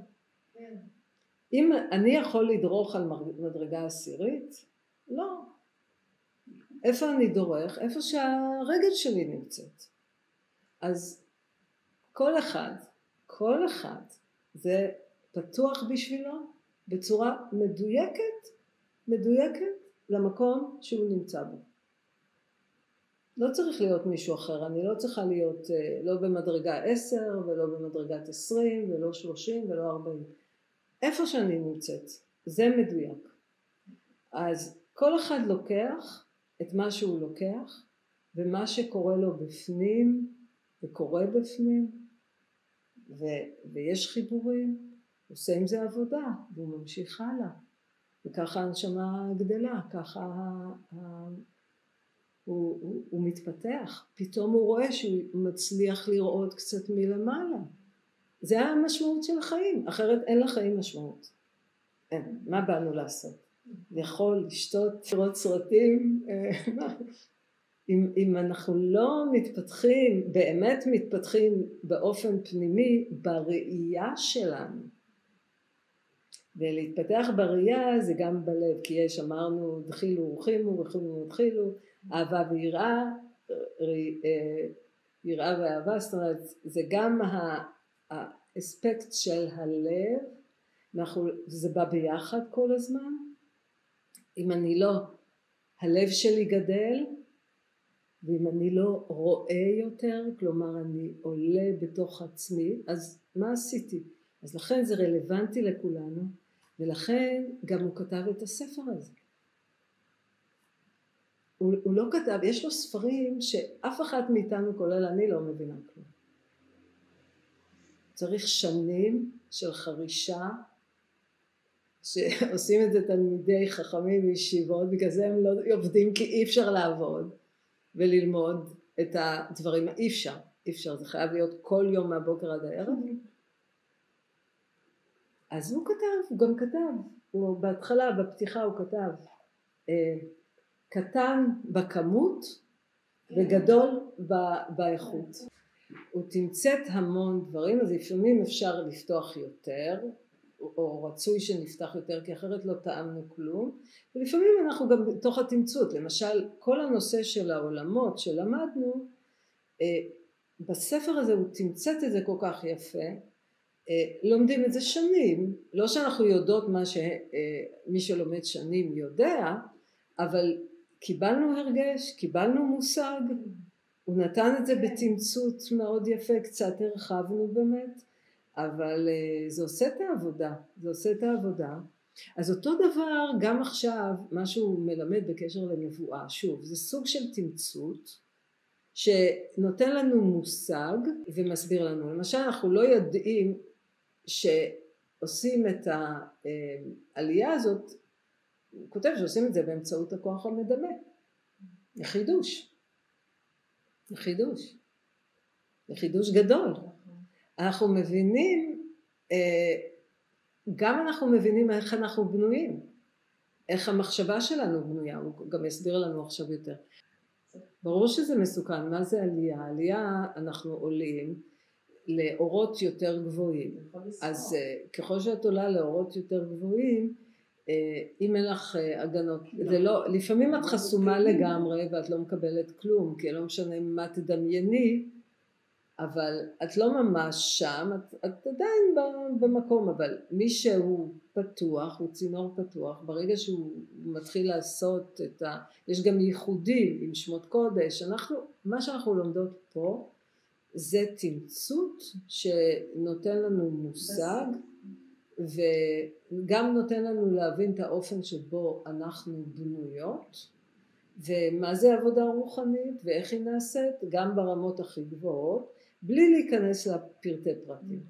אם אני יכול לדרוך על מדרגה עשירית, לא. איפה אני דורך? איפה שהרגל שלי נמצאת. אז כל אחד זה פתוח בשבילו בצורה מדויקת למקום שהוא נמצא בו. לא צריך להיות מישהו אחר, אני לא צריכה להיות לא במדרגה 10 ולא במדרגת 20 ולא 30 ולא 40. איפה שאני נמצאת, זה מדויק. אז כל אחד לוקח את מה שהוא לוקח, ומה שקורה לו בפנים, וקורה בפנים, ויש חיבורים, עושה עם זה עבודה, והוא ממשיך הלאה. וככה הנשמה גדלה, ככה הוא מתפתח. פתאום הוא רואה שהוא מצליח לראות קצת מלמעלה. זה המשמעות של החיים, אחרת אין לחיים משמעות. אין, מה באנו לעשות? לאכול, לשתות, לראות סרטים, אם אנחנו לא מתפתחים, באמת מתפתחים באופן פנימי בראייה שלנו, ולהתפתח בראייה זה גם בלב, כי יש, אמרנו, דחילו ורחימו, ורחימו ודחילו, אהבה ויראה, יראה ואהבה, זאת אומרת, זה גם האספקט של הלב, זה בא ביחד כל הזמן. אם אני לא, הלב שלי גדל, ואם אני לא רואה יותר, כלומר אני עולה בתוך עצמי, אז מה עשיתי? אז לכן זה רלוונטי לכולנו, ולכן גם הוא כתב את הספר הזה. הוא לא כתב, יש לו ספרים שאף אחד מאיתנו, כולל אני, לא מבינה כלום. צריך שנים של חרישה, שעושים את זה תלמידי חכמים וישיבות, בגלל זה הם לא עובדים, כי אי אפשר לעבוד וללמוד את הדברים, אי אפשר, זה חייב להיות כל יום מהבוקר עד הערב. אז הוא גם כתב, הוא בהתחלה, בפתיחה הוא כתב, קטן בכמות וגדול באיכות. הוא תמצת המון דברים, אז לפעמים אפשר לפתוח יותר, או רצוי שנפתח יותר, כי אחרת לא טעמנו כלום, ולפעמים אנחנו גם בתוך התמצות, למשל כל הנושא של העולמות שלמדנו, בספר הזה הוא תמצת את זה כל כך יפה, לומדים את זה שנים, לא שאנחנו יודעות מה שמי שלומד שנים יודע, אבל קיבלנו הרגש, קיבלנו מושג, הוא נתן את זה בתמצות מאוד יפה, קצת הרחבנו באמת, אבל זה עושה את העבודה, אז אותו דבר גם עכשיו, מה שהוא מלמד בקשר לנבואה, שוב, זה סוג של תמצות, שנותן לנו מושג ומסביר לנו, למשל אנחנו לא יודעים שעושים את העלייה הזאת, הוא כותב שעושים את זה באמצעות הכוח המדמה, לחידוש גדול. אנחנו מבינים, גם אנחנו מבינים איך אנחנו בנויים, איך המחשבה שלנו בנויה, הוא גם יסביר לנו עכשיו יותר. ברור שזה מסוכן, מה זה עלייה? עלייה אנחנו עולים לאורות יותר גבוהים, אז ככל שאת עולה לאורות יותר גבוהים, אם אין לך הגנות, זה לא, לפעמים את חסומה לגמרי ואת לא מקבלת כלום, כי לא משנה מה תדמייני, אבל את לא ממש שם, את עדיין במקום, אבל מי שהוא פתוח, הוא צינור פתוח, ברגע שהוא מתחיל לעשות יש גם ייחודים עם שמות קודש, מה שאנחנו לומדות פה, זה תמצות שנותן לנו מושג, וגם נותן לנו להבין את האופן שבו אנחנו בנויות, ומה זה עבודה רוחנית, ואיך היא נעשית, גם ברמות הכי גבוהות, בלי להיכנס לפרטי פרטים.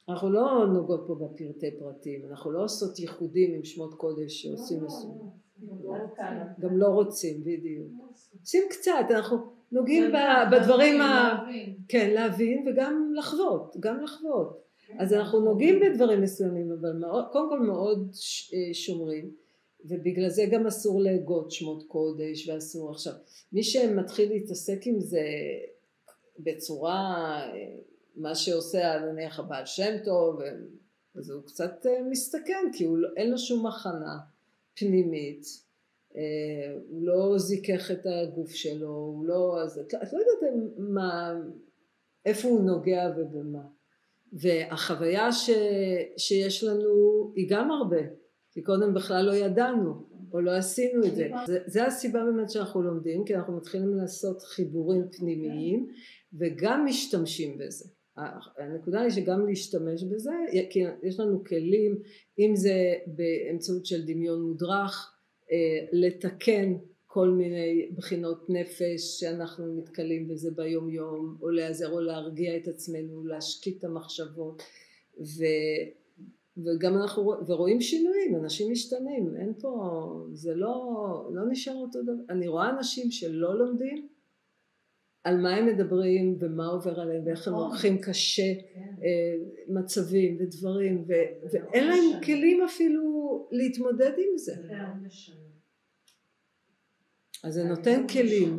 אנחנו לא נוגעות פה בפרטי פרטים, אנחנו לא עושות ייחודים עם שמות קודש שעושים מסוים. גם לא רוצים, בדיוק. עושים קצת, אנחנו נוגעים בדברים, כן, להבין וגם לחוות, אז אנחנו נוגעים בדברים מסוימים, אבל קודם כל מאוד שומרים, ובגלל זה גם אסור להגות שמות קודש, ואסור עכשיו. מי שמתחיל להתעסק עם זה בצורה, מה שעושה נניח הבעל שם טוב, אז הוא קצת מסתכן, כי אין לו שום הכנה פנימית, הוא לא זיכך את הגוף שלו, הוא לא, אז את לא יודעת איפה הוא נוגע ובמה. והחוויה שיש לנו היא גם הרבה, כי קודם בכלל לא ידענו או לא עשינו את זה. זה הסיבה באמת שאנחנו לומדים, כי אנחנו מתחילים לעשות חיבורים פנימיים וגם משתמשים בזה. הנקודה היא שגם להשתמש בזה, כי יש לנו כלים, אם זה באמצעות של דמיון מודרך, לתקן כל מיני בחינות נפש שאנחנו מתקלים בזה ביום יום, או לעזר או להרגיע את עצמנו, להשקיט את המחשבות, וגם אנחנו ורואים שינויים, אנשים משתנים, אין פה, זה לא נשאר אותו דבר. אני רואה אנשים שלא לומדים על מה הם מדברים ומה עובר עליהם ואיך הם לוקחים קשה מצבים ודברים, ואין להם כלים אפילו להתמודד עם זה. אז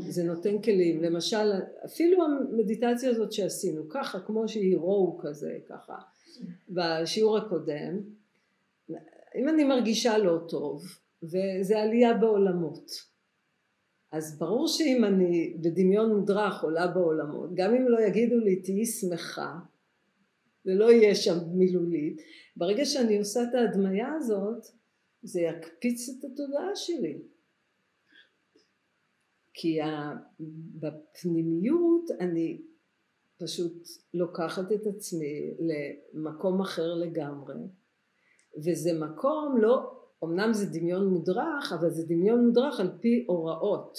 זה נותן כלים, למשל אפילו המדיטציה הזאת שעשינו ככה, כמו שהיא רואו כזה ככה בשיעור הקודם, אם אני מרגישה לא טוב, וזה עלייה בעולמות, אז ברור שאם אני בדמיון מודרך עולה בעולמות, גם אם לא יגידו לי תהי שמחה, זה לא יהיה שם מילולית, ברגע שאני עושה את ההדמיה הזאת, זה יקפיץ את התודעה שלי. כי בפנימיות אני פשוט לוקחת את עצמי למקום אחר לגמרי, וזה מקום לא, אמנם זה דמיון מודרך, אבל זה דמיון מודרך על פי הוראות.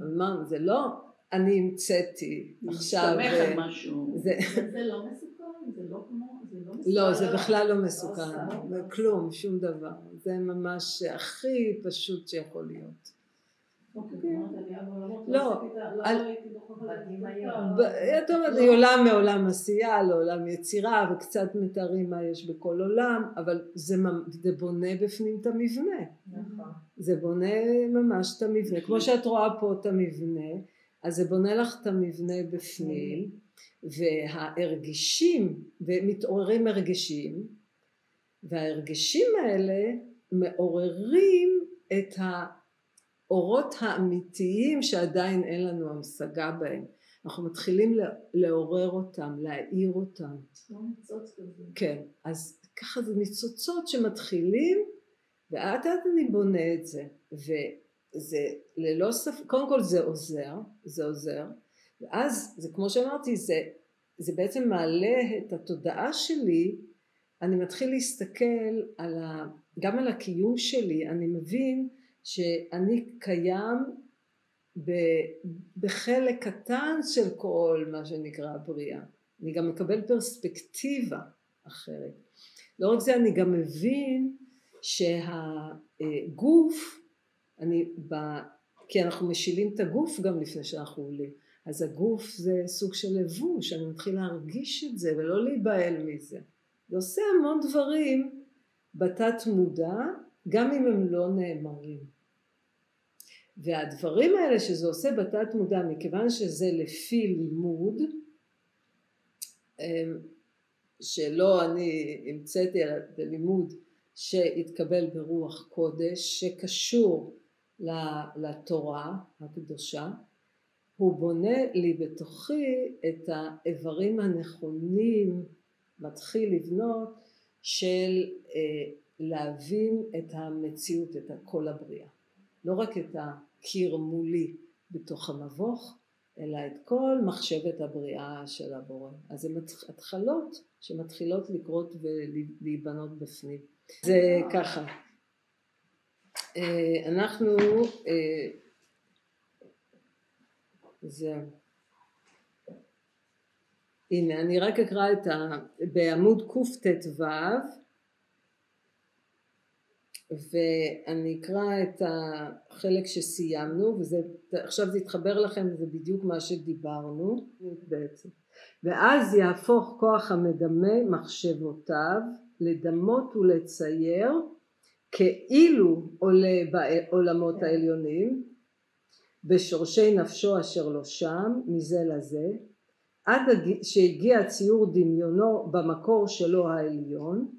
אמרנו, זה לא אני המצאתי עכשיו. מסתמך על משהו. זה לא מסוכן? זה לא כמו? לא, זה בכלל לא מסוכן. כלום, שום דבר. זה ממש הכי פשוט שיכול להיות. לא, היא עולה מעולם עשייה לעולם יצירה, וקצת מתארים מה יש בכל עולם, אבל זה בונה בפנים את המבנה. זה בונה ממש את המבנה, כמו שאת רואה פה את המבנה, אז זה בונה לך את המבנה בפנים, וההרגשים, ומתעוררים הרגשים, וההרגשים האלה מעוררים את האורות האמיתיים שעדיין אין לנו המשגה בהם. אנחנו מתחילים לעורר אותם, להאיר אותם. לא ניצוץ כזה. כן, אז ככה זה ניצוצות שמתחילים, ואט לאט אני בונה את זה, וזה ללא ספק, קודם כל זה עוזר, ואז זה כמו שאמרתי, זה בעצם מעלה את התודעה שלי, אני מתחיל להסתכל גם על הקיום שלי, אני מבין שאני קיים בחלק קטן של כל מה שנקרא בריאה. אני גם מקבל פרספקטיבה אחרת. לא רק זה, אני גם מבין שהגוף, כי אנחנו משילים את הגוף גם לפני שאנחנו עולים, אז הגוף זה סוג של לבוש, אני מתחיל להרגיש את זה ולא להיבהל מזה. זה עושה המון דברים בתת מודע, גם אם הם לא נאמרים. והדברים האלה שזה עושה בתת מודע, מכיוון שזה לפי לימוד, שלא אני המצאתי בלימוד שהתקבל ברוח קודש, שקשור לתורה הקדושה, הוא בונה לי בתוכי את האיברים הנכונים, מתחיל לבנות של להבין את המציאות, את כל הבריאה. לא רק את הקיר מולי בתוך המבוך, אלא את כל מחשבת הבריאה של הבורא. אז זה התחלות שמתחילות לקרות ולהיבנות בפנים. זה ככה. אנחנו, זהו. הנה, אני רק אקרא בעמוד קט"ו, ואני אקרא את החלק שסיימנו, עכשיו זה יתחבר לכם, זה בדיוק מה שדיברנו בעצם. ואז יהפוך כוח המדמה מחשבותיו לדמות ולצייר כאילו עולה בעולמות העליונים, בשורשי נפשו אשר לא שם, מזה לזה, עד שהגיע ציור דמיונו במקור שלו העליון,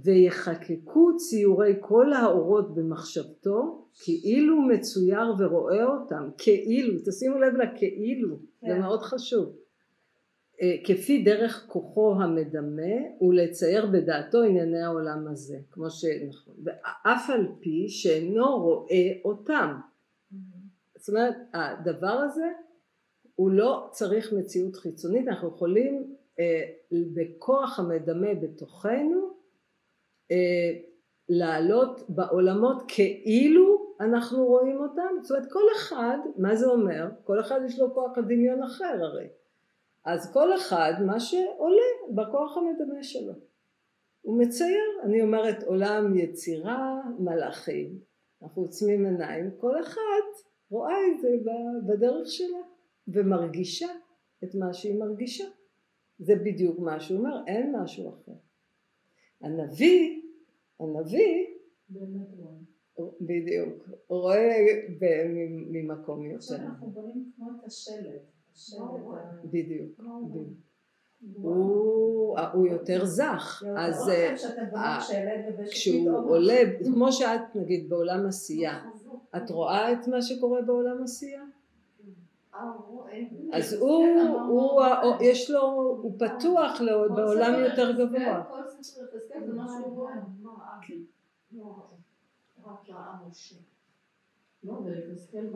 ויחקקו ציורי כל האורות במחשבתו, כאילו מצויר ורואה אותם, כאילו, תשימו לב לכאילו, זה מאוד חשוב, כפי דרך כוחו המדמה, ולצייר בדעתו ענייני העולם הזה, כמו שנכון, ואף על פי שאינו רואה אותם. זאת אומרת, הדבר הזה, הוא לא צריך מציאות חיצונית, אנחנו יכולים בכוח המדמה בתוכנו, לעלות בעולמות כאילו אנחנו רואים אותם. זאת אומרת, כל אחד, מה זה אומר? כל אחד יש לו כוח הדמיון אחר הרי. אז כל אחד מה שעולה בכוח המדמה שלו. הוא מצייר, אני אומרת עולם יצירה, מלאכים. אנחנו עוצמים עיניים, כל אחד רואה את זה בדרך שלה, ומרגישה את מה שהיא מרגישה. זה בדיוק מה שהוא אומר, אין משהו אחר. הנביא בדיוק, רואה ממקום יותר. עכשיו אנחנו בונים כמו את השלט. בדיוק. הוא יותר זך. אז כשהוא כשהוא עולה, כמו שאת נגיד בעולם עשייה, את רואה את מה שקורה בעולם עשייה? אז יש לו, הוא פתוח בעולם יותר גבוה. כל ספר יחזקאל זה משהו הוא רואה. רק ראה משה. לא, ויחזקאל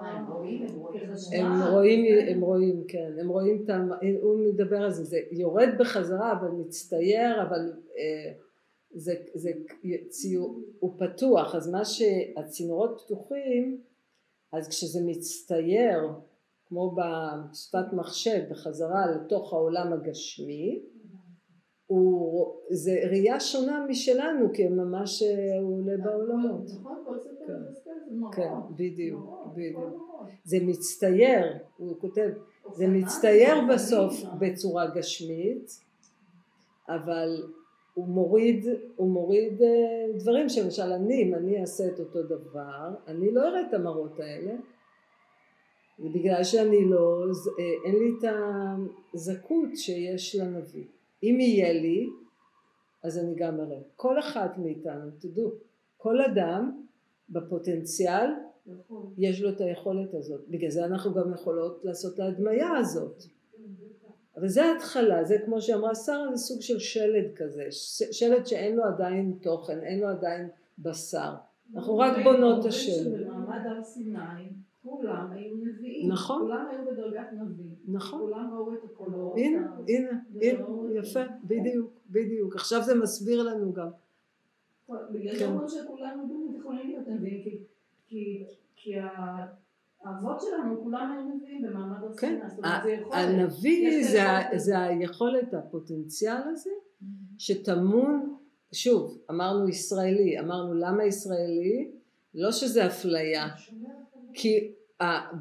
הם רואים, כן, הם רואים, הוא מדבר על זה, זה יורד בחזרה אבל מצטייר, אבל זה ציור, הוא פתוח, אז מה שהצינורות פתוחים, אז כשזה מצטייר, כמו בשפת מחשב, בחזרה לתוך העולם הגשמי, זה ראייה שונה משלנו, כי ממש הוא עולה בעולמות. נכון, כל ספר יחזקאל זה מראות. כן, בדיוק. זה מצטייר, הוא כותב, זה מצטייר בסוף בצורה גשמית, אבל הוא מוריד דברים שלמשל אם אני אעשה את אותו דבר, אני לא אראה את המראות האלה, בגלל שאני לא, אין לי את הזכות שיש לנביא. אם יהיה לי, אז אני גם אראה. כל אחד מאיתנו, תדעו, כל אדם בפוטנציאל יש לו את היכולת הזאת. בגלל זה אנחנו גם יכולות לעשות את ההדמיה הזאת. אבל זה ההתחלה, זה כמו שאמרה שרה, זה סוג של שלד כזה, שלד שאין לו עדיין תוכן, אין לו עדיין בשר. אנחנו רק בונות את השלד. במעמד הר סיני, כולם היו נביאים. נכון. כולם היו בדרגת נביא. נכון. כולם ראו את הקולות. הנה, יפה, בדיוק. עכשיו זה מסביר לנו גם. בגלל זה אומרים שכולנו יכולים להיות נביאים, כי האבות שלנו כולם היו נביאים במעמד הר סיני. הנביא זה היכולת, הפוטנציאל הזה, שטמון, שוב, אמרנו ישראלי, אמרנו למה ישראלי? לא שזה אפליה, כי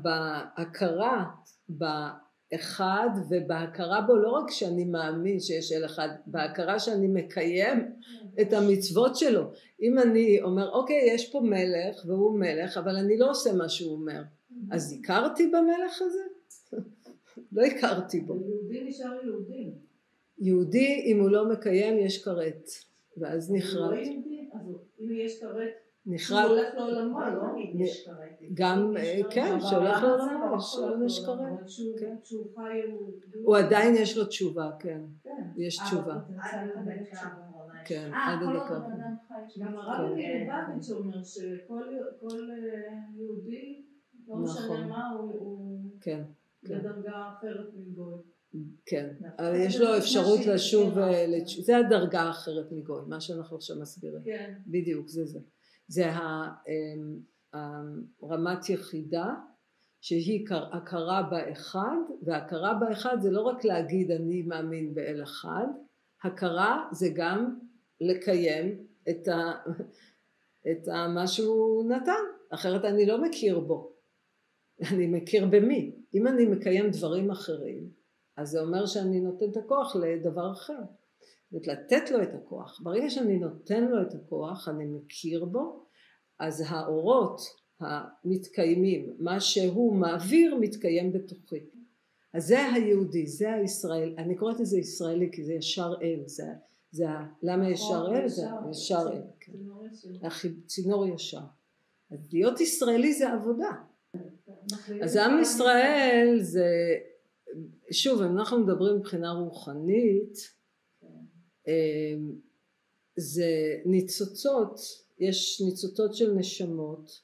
בהכרה באחד ובהכרה בו לא רק שאני מאמין שיש אל אחד, בהכרה שאני מקיים את המצוות שלו. אם אני אומר אוקיי יש פה מלך והוא מלך אבל אני לא עושה מה שהוא אומר, אז הכרתי במלך הזה? לא הכרתי בו. יהודי נשאר יהודי. יהודי אם הוא לא מקיים יש כרת ואז נחרט. אז אם יש כרת נחרט. הוא הולך לעולמו, לא? גם, כן, שהולך לעולמו, יש כרת. כשהוא חי הוא עדיין יש לו תשובה, כן. יש תשובה. כן, עד הדקה. גם הרב מלובביץ' אומר שכל יהודי, לא משנה מה, הוא בדרגה אחרת מגוי. כן, אבל יש לו אפשרות לשוב, זה הדרגה האחרת מגוי, מה שאנחנו עכשיו מסבירים. בדיוק, זה. זה הרמת יחידה שהיא הכרה באחד, והכרה באחד זה לא רק להגיד אני מאמין באל אחד, הכרה זה גם לקיים את מה שהוא נתן, אחרת אני לא מכיר בו, אני מכיר במי. אם אני מקיים דברים אחרים, אז זה אומר שאני נותן את הכוח לדבר אחר. לתת לו את הכוח. ברגע שאני נותן לו את הכוח, אני מכיר בו, אז האורות המתקיימים, מה שהוא מעביר מתקיים בתוכי. אז זה היהודי, זה הישראל, אני קוראת לזה ישראלי כי זה ישר אל, למה ישר אל? זה ישר אל, כן. צינור ישר. אז להיות ישראלי זה עבודה. אז עם ישראל זה, שוב, אם אנחנו מדברים מבחינה רוחנית, זה ניצוצות, יש ניצוצות של נשמות,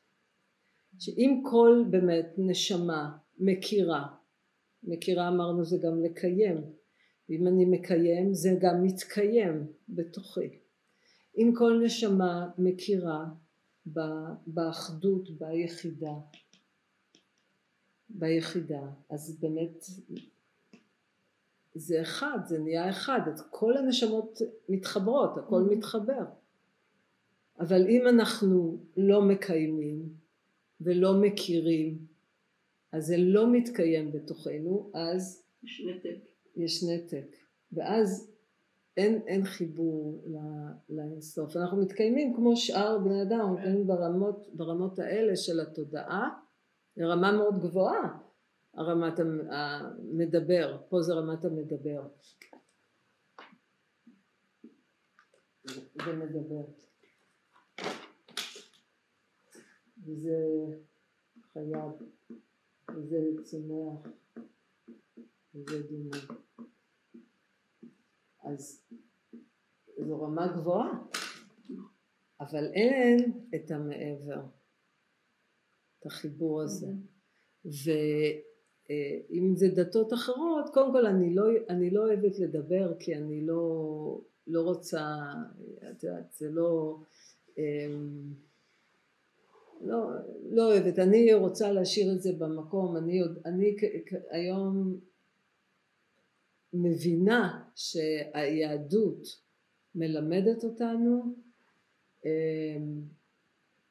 שאם כל באמת נשמה מכירה אמרנו זה גם לקיים, ואם אני מקיים זה גם מתקיים בתוכי. אם כל נשמה מכירה באחדות, ביחידה, אז באמת זה אחד, זה נהיה אחד, אז כל הנשמות מתחברות, הכל מתחבר. אבל אם אנחנו לא מקיימים ולא מכירים, אז זה לא מתקיים בתוכנו, אז יש נתק. ואז אין חיבור לאינסוף. אנחנו מתקיימים כמו שאר בני אדם, מתקיימים ברמות האלה של התודעה, רמה מאוד גבוהה, הרמת המדבר, פה זה רמת המדבר. ומדבר. וזה חייב, וזה צומח, וזה דימוי. אז זו רמה גבוהה, אבל אין את המעבר, את החיבור הזה. ואם זה דתות אחרות, קודם כל אני לא אוהבת לדבר, כי אני לא רוצה, את יודעת, זה לא אוהבת, אני רוצה להשאיר את זה במקום. אני היום מבינה שהיהדות מלמדת אותנו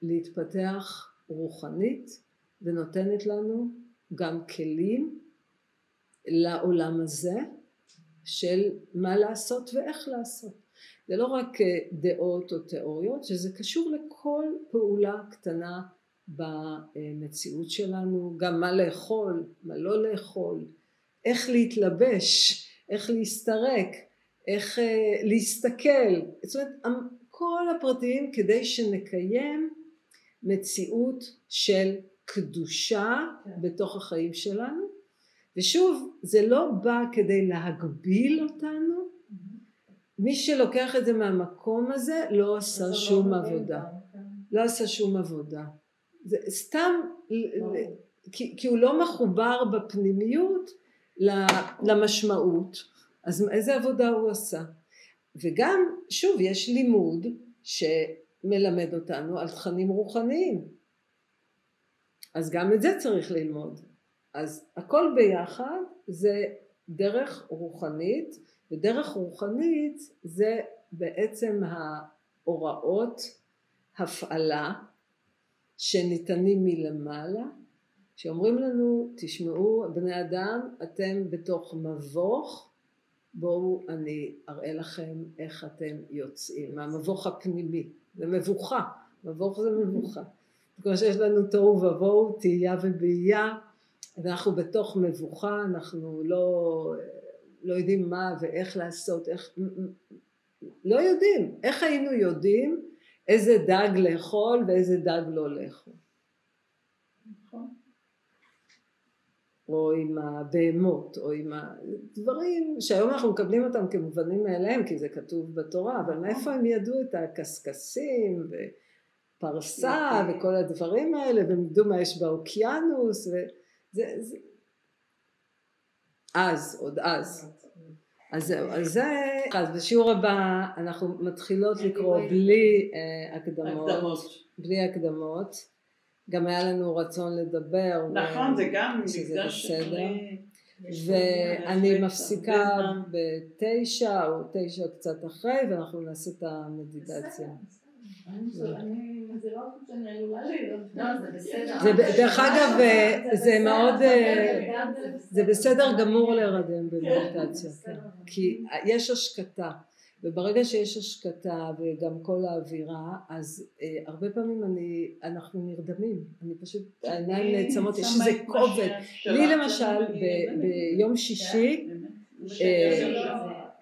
להתפתח רוחנית, ונותנת לנו גם כלים לעולם הזה של מה לעשות ואיך לעשות. זה לא רק דעות או תיאוריות, שזה קשור לכל פעולה קטנה במציאות שלנו, גם מה לאכול, מה לא לאכול, איך להתלבש, איך להסתרק, איך להסתכל, זאת אומרת כל הפרטים כדי שנקיים מציאות של קדושה בתוך החיים שלנו. ושוב, זה לא בא כדי להגביל אותנו, מי שלוקח את זה מהמקום הזה לא עשה שום עבודה, לא עשה שום עבודה, זה סתם, כי הוא לא מחובר בפנימיות למשמעות, אז איזה עבודה הוא עשה? וגם שוב יש לימוד שמלמד אותנו על תכנים רוחניים, אז גם את זה צריך ללמוד. אז הכל ביחד זה דרך רוחנית, ודרך רוחנית זה בעצם ההוראות הפעלה שניתנים מלמעלה, שאומרים לנו תשמעו בני אדם, אתם בתוך מבוך, בואו אני אראה לכם איך אתם יוצאים מהמבוך הפנימי. זה מבוכה, מבוך זה מבוכה, כמו שיש לנו תוהו ובוהו, תהייה ובהייה, אנחנו בתוך מבוכה, אנחנו לא יודעים מה ואיך לעשות, לא יודעים, איך היינו יודעים איזה דג לאכול ואיזה דג לא לאכול. נכון. או עם הבהמות, או עם הדברים שהיום אנחנו מקבלים אותם כמובנים מאליהם, כי זה כתוב בתורה, אבל מאיפה הם ידעו את הקסקסים ופרסה וכל הדברים האלה, והם ידעו מה יש באוקיינוס, עוד אז. אז בשיעור הבא אנחנו מתחילות לקרוא בלי הקדמות, גם היה לנו רצון לדבר. נכון, זה גם בסדר. ואני מפסיקה ב9 או 9 קצת אחרי, ואנחנו נעשה את המדיטציה. אני מזהירה אותם שאני עלולה להיות. דרך אגב, זה מאוד, זה בסדר גמור להירדם במדיטציה, כי יש השקטה, וברגע שיש השקטה וגם כל האווירה, אז הרבה פעמים אנחנו נרדמים, אני פשוט, העיניים נעצמות, יש איזה כובד. לי למשל ביום שישי,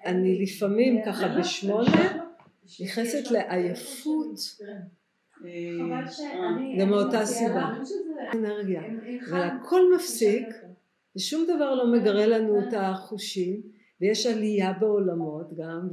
אני לפעמים ככה ב8 נכנסת לעייפות, גם מאותה סיבה, אנרגיה, אבל הכל מפסיק ושום דבר לא מגרה לנו את החושים, ויש עלייה בעולמות גם,